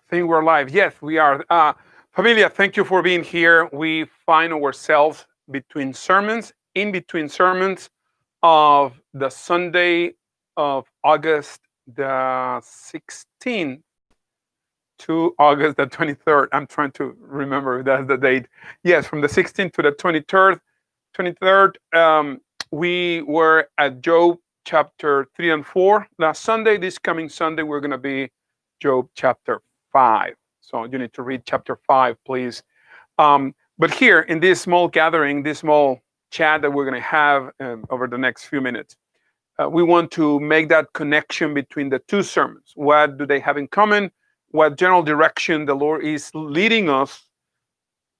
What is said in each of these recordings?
think we're live. Yes, we are. Familia, thank you for being here. We find ourselves between sermons, in between sermons of the Sunday of August the 16th to August the 23rd. I'm trying to remember if that's the date. Yes, from the 16th to the 23rd. 23rd, we were at Job chapter 3 and 4. Last Sunday, this coming Sunday, we're going to be Job chapter 5. So you need to read chapter 5, please. But here in this small gathering, this small chat that we're going to have over the next few minutes, we want to make that connection between the two sermons. What do they have in common? What general direction the Lord is leading us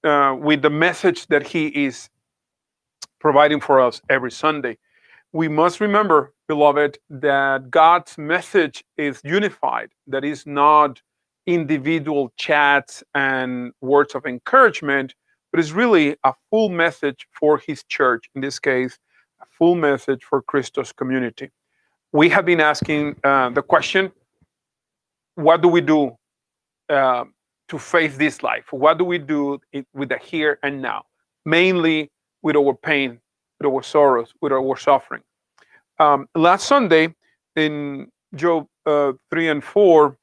with the message that He is providing for us every Sunday. We must remember, beloved, that God's message is unified, that is not individual chats and words of encouragement, but is really a full message for His church, in this case, a full message for Christos community. We have been asking the question, what do we do to face this life? What do we do with the here and now? Mainly with our pain, with our sorrows, with our suffering. Last Sunday in Job 3 and 4,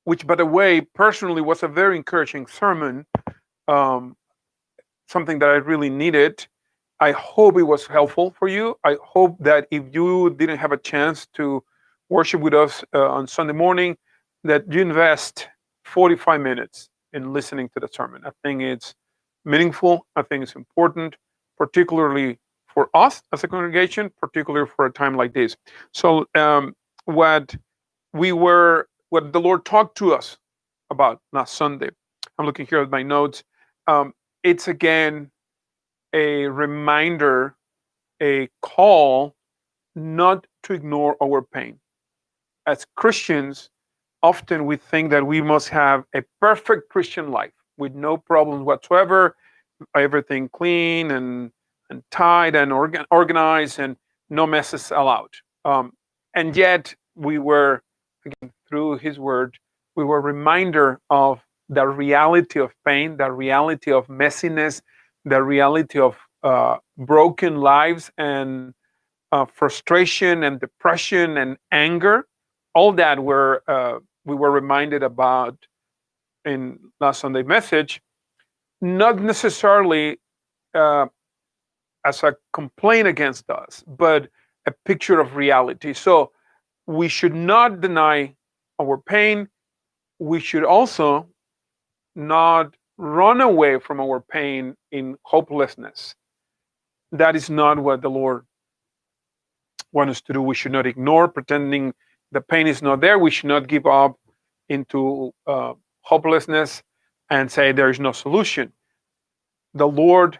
which, by the way, personally was a very encouraging sermon, something that I really needed. I hope it was helpful for you. I hope that if you didn't have a chance to worship with us on Sunday morning, that you invest 45 minutes in listening to the sermon. I think it's meaningful. I think it's important, particularly for us as a congregation, particularly for a time like this. So what the Lord talked to us about last Sunday, I'm looking here at my notes. It's again a reminder, a call not to ignore our pain. As Christians, often we think that we must have a perfect Christian life with no problems whatsoever, everything clean and tight and organized and no messes allowed. And yet we were, again, through His word, we were reminder of the reality of pain, the reality of messiness, the reality of broken lives and frustration and depression and anger. All that we were reminded about in last Sunday message, not necessarily as a complaint against us, but a picture of reality. So we should not deny our pain. We should also not run away from our pain in hopelessness. That is not what the Lord wants us to do. We should not ignore, pretending the pain is not there. We should not give up into hopelessness and say there is no solution. The Lord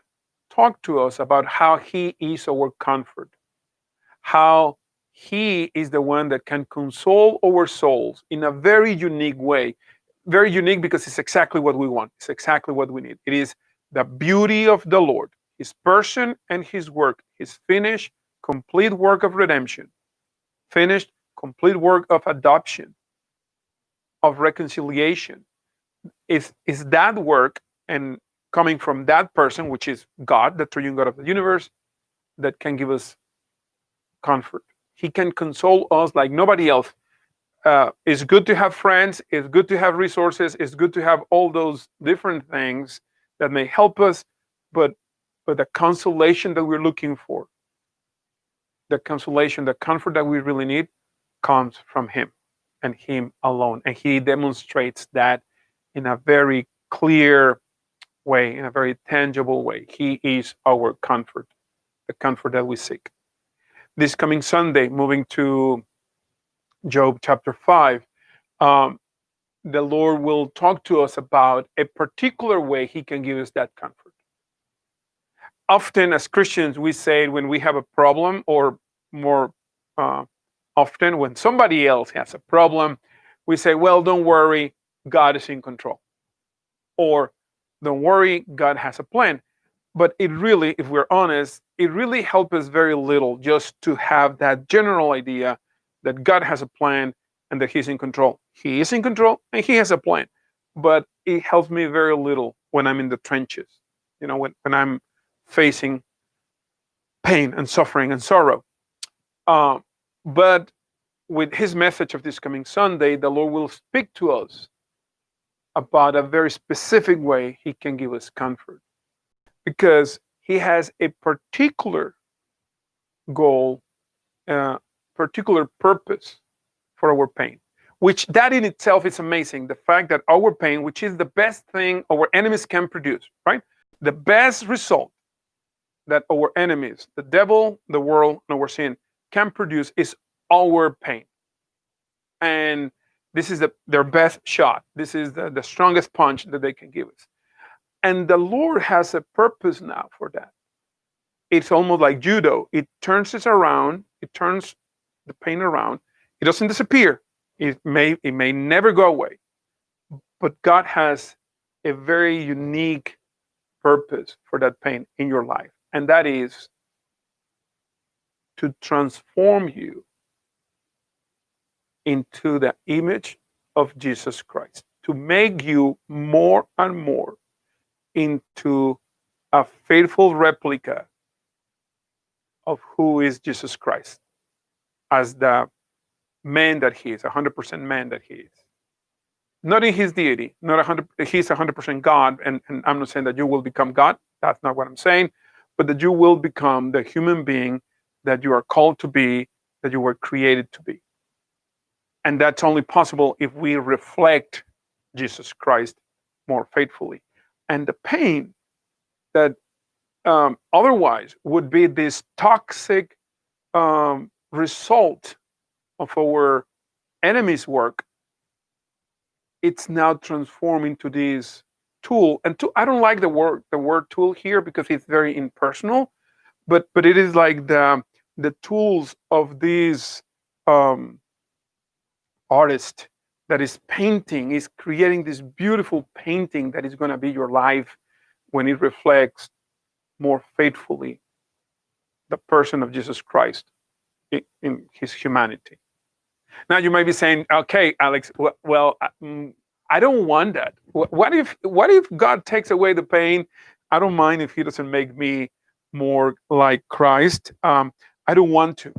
talked to us about how He is our comfort, how He is the one that can console our souls in a very unique way. Very unique because it's exactly what we want. It's exactly what we need. It is the beauty of the Lord, His person and His work, His finished, complete work of redemption, finished, complete work of adoption, of reconciliation. Is that work and coming from that person, which is God, the triune God of the universe, that can give us comfort. He can console us like nobody else. It's good to have friends. It's good to have resources. It's good to have all those different things that may help us, but the consolation that we're looking for, the consolation, the comfort that we really need, comes from Him and Him alone. And He demonstrates that in a very clear way, in a very tangible way. He is our comfort, the comfort that we seek. This coming Sunday, moving to Job chapter 5, the Lord will talk to us about a particular way He can give us that comfort. Often, as Christians, we say when we have a problem, or more often when somebody else has a problem, we say, well, don't worry, God is in control. Or, don't worry, God has a plan. But it really, if we're honest, it really helps us very little just to have that general idea that God has a plan and that He's in control. He is in control and He has a plan. But it helps me very little when I'm in the trenches, when I'm facing pain and suffering and sorrow. Uh, but with His message of this coming Sunday, the Lord will speak to us about a very specific way He can give us comfort, because He has a particular goal, particular purpose for our pain, which that in itself is amazing. The fact that our pain, which is the best thing our enemies can produce, right? The best result that our enemies, the devil, the world, and our sin can produce is our pain. And this is their best shot. This is the strongest punch that they can give us. And the Lord has a purpose now for that. It's almost like judo. It turns it around. It turns the pain around. It doesn't disappear. It may never go away. But God has a very unique purpose for that pain in your life. And that is to transform you into the image of Jesus Christ, to make you more and more into a faithful replica of who is Jesus Christ, as the man that He is, 100% man that He is. Not in His deity, not 100. He's 100% God, and I'm not saying that you will become God. That's not what I'm saying, but that you will become the human being that you are called to be, that you were created to be. And that's only possible if we reflect Jesus Christ more faithfully. And the pain that otherwise would be this toxic result of our enemy's work, it's now transformed into this tool. And I don't like the word tool here because it's very impersonal, but it is like the tools of this artist that is painting, is creating this beautiful painting that is going to be your life when it reflects more faithfully the person of Jesus Christ in His humanity. Now you might be saying, okay, Alex, well, I don't want that. What if God takes away the pain? I don't mind if He doesn't make me more like Christ. I don't want to.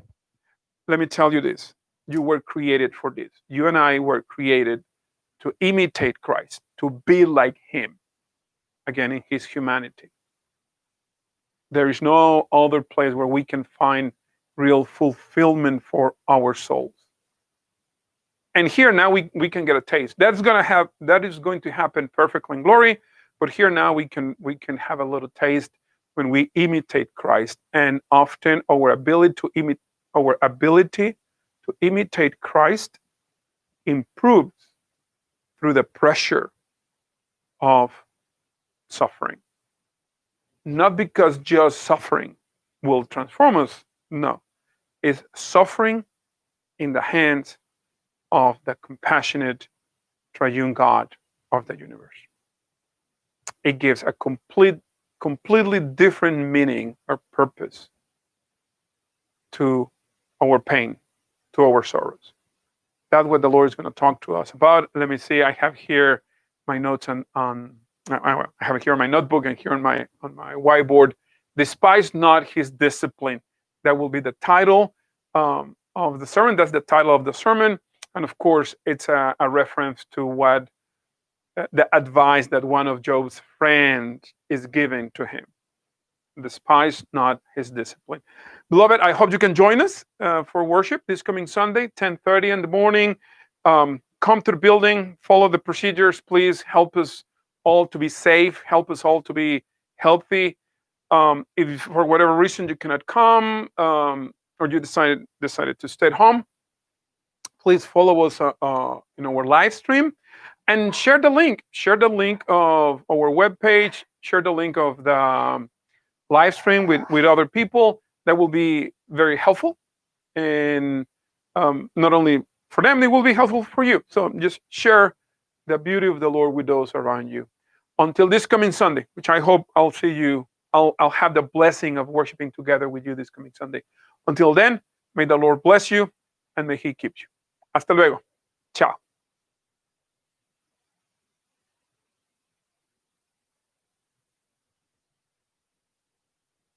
Let me tell you this. You were created for this. You and I were created to imitate Christ, to be like Him, again, in His humanity. There is no other place where we can find real fulfillment for our souls. And here now we can get a taste. That is going to happen perfectly in glory. But here now we can have a little taste when we imitate Christ. And often our ability to imitate Christ improves through the pressure of suffering. Not because just suffering will transform us. No, it's suffering in the hands of the compassionate triune God of the universe. It gives a completely different meaning or purpose to our pain, to our sorrows. That's what the Lord is going to talk to us about. Let me see. I have here my notes I have it here on my notebook and here on my whiteboard. Despise not His discipline. That will be the title of the sermon. That's the title of the sermon. And of course, it's a reference to what the advice that one of Job's friends is giving to him. Despise not His discipline. Beloved, I hope you can join us for worship this coming Sunday, 10:30 in the morning. Come to the building, follow the procedures. Please help us all to be safe, help us all to be healthy. If for whatever reason you cannot come, or you decided to stay at home, please follow us in our live stream and share the link. Share the link of our webpage. Share the link of the live stream with other people. That will be very helpful. And not only for them, it will be helpful for you. So just share the beauty of the Lord with those around you. Until this coming Sunday, which I hope I'll see you, I'll have the blessing of worshiping together with you this coming Sunday. Until then, may the Lord bless you and may He keep you. Hasta luego.